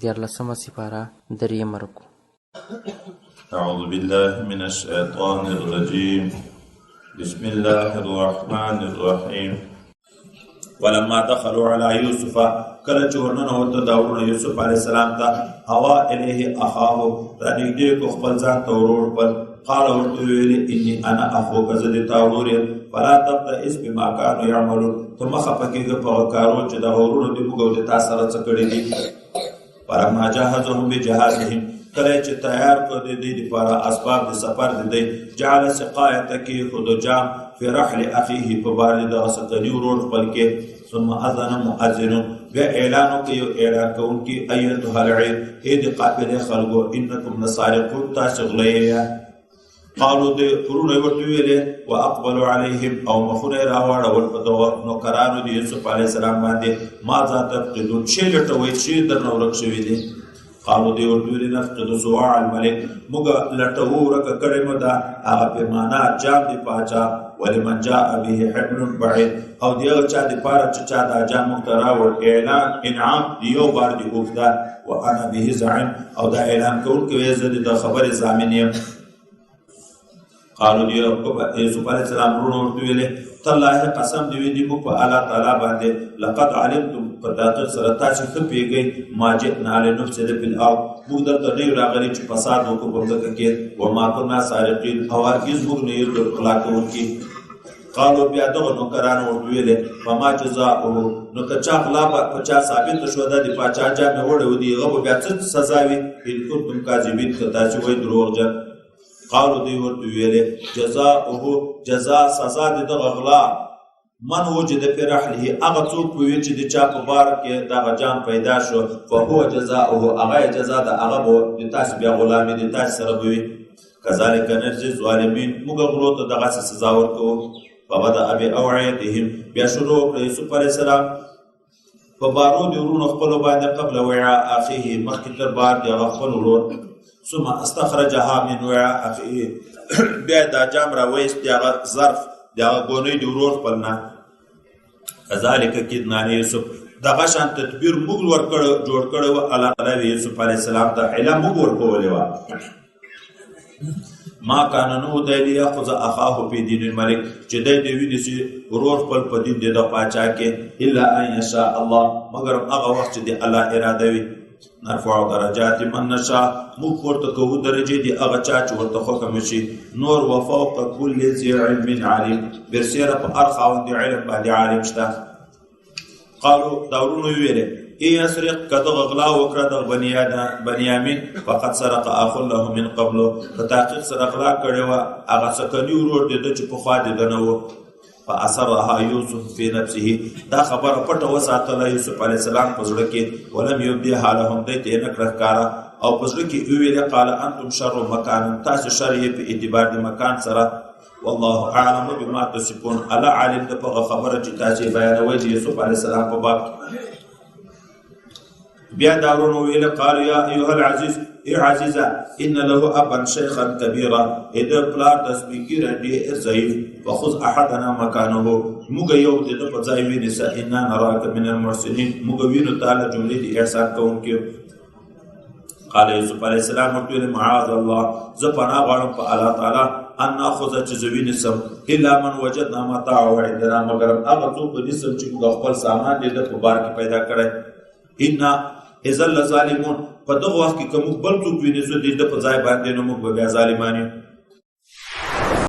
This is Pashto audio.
14مه سپاره 3 رکوع. أعوذ بالله من الشيطان الرجيم بسم الله الرحمن الرحيم ولما دخلوا على يوسف کله چې ورننه ورته داورونه یوسف علیه السلام ته هوا الیه اخاه رانږدې کو خپل ځان ته ورور خپل قال ورته ویلې انی انا اخوک زه د تا ورور یم فلا تبتئس بما كانوا يعملون ته مه خفه کېږه په هغه کارونو چې دغه ورونه دي موږ او د تا سره څه کړي دي. فلما جهزهم بجهازهم کله چې تیار کړ د دې لپاره اسباب د سفر د دی جعل سقایته کې خود جام فی رحل اخیه په بار د سقنی ورور خپل کې ثم اذن مؤذن بیا اعلان کوي اعلان کوونکی ایتها العیر اې د قافله خلقو انکم لسارقون تاسو غلیه قالوا د قرون ورته ویلې واقبلوا عليهم او مخونه راوړل په دغه نوکرانو د یوسف علی السلام باندې ما ذات تفقدون شی لټوي شی درنه ورک شوی دي. قالوا دی ورته ویلې نفقد سواع الملك موږ لټو ورک کړي مو دا هغه په معنا جام دی پاچا ولمن جاء به حمل بعيد او دیغه چا دی پاره چې چا دا جام مخترا ور اعلان انعام دیو بار دی وفدا وانا به زعيم او دا اعلان کول کوي زه د خبر ضامن یم. قالو دی یوسف علیہ السلام ورته ویلې تالله قسم دی وی دی مو په الله تعالی باندې لقد علمتم قد سرتا چې ته پیږي ما جئنا لنفسد في الارض موږ درته نه راغلي چې فساد وکړو په دغه کې و ما كنا سارقين او هرگز موږ نه یو خلاقونکي. قالو بیا دغه نوکرانو ورته ویلې فما جزاؤه نو که چا خلاف په چا ثابت شو د پاچا جام وړو دی هغه بیا څه سزا وي ان کنتم کاذبین که تاسو وایي دروغجن. قالو دی ورته ویلې جزاؤه جزاء سزا د غلا من وجد في رحله هغه څوک وی چې د چا په بار کې دا جام پیدا شو فهو جزاؤه هغه جزاء د هغه د تاسو بیا غلامي د تاسو سره وي کذالک نجزي الظالمین موږ غلو ته دغه سزا ورکو. فبدا ابي اوعيتهم بیا شروع کړ یوسف علیه السلام په بارو د ورونو خپل باندې قبل وعاء اخيه مخکې تر بار د خپل ورور ثم استخرجها من وعاء اخيه بیا دا جام را وېست هغه ظرف دا غونې د ورور خپلنا کذالک کیدنا یوسف دغه شان تدبیر موږ ورکړ جوړ کړو الله تعالی یوسف علی السلام ته حلا موږ ورکولې وا ما کان نو د یاخذ اخاه په دین الملک چې د دې ویني چې ورور خپل په دین د پاچا کې الا ان یشاء الله مگر هغه وخت چې الله اراده وي نرفع درجات من نشاء موږ ورته کوو درجه دي هغه چا چې ورته حکم شي نور وفوق كل ذي علم عليم برسيره په هر خاوند علم باندې عالم شته. قالوا داورونو ویلې ای اسرق کته غلا وکړه د بنیامین فقط سرق اخ له من قبل فتحقیق سرق غلا کړي وا هغه سکنی ورور دې چې په خوا دې دنو فاثرها يوسف في نفسه دا خبره پټه وساتله یوسف علی السلام په زړه کې ولم يبديها لهم دې ته نه کړکارا او په زړه کې ویل قال انتم شر مکان تاسو شر په اعتبار د مکان سره والله اعلم بما تصفون الا علم د په خبره چې تاسو بیانوي د یوسف علی السلام په باب. بیا داورونو ویل قال یا ایها العزیز ای عزیزه ان له ابا شيخا كبيرا اذا پلار تسبیګر دی ضعیف فخذ احدنا مكانه موږ یو د په ځای ویني س ان نراك من المحسنين موږ وینو تعالی جملې دي احسان کوونکې. قال یوسف علیہ السلام ورته معاذ الله زپنا غواړم په الله تعالی ان ناخذ جزوین سم الا من وجدنا متاعه عندنا مگر هغه څوک نسم چې موږ خپل سامان دې د په بار کې پیدا کړی ان اذا ظالمون په دغه وخت کې کوم بل څوک ویني زه دې په ځای باندې نو موږ به ظالمانی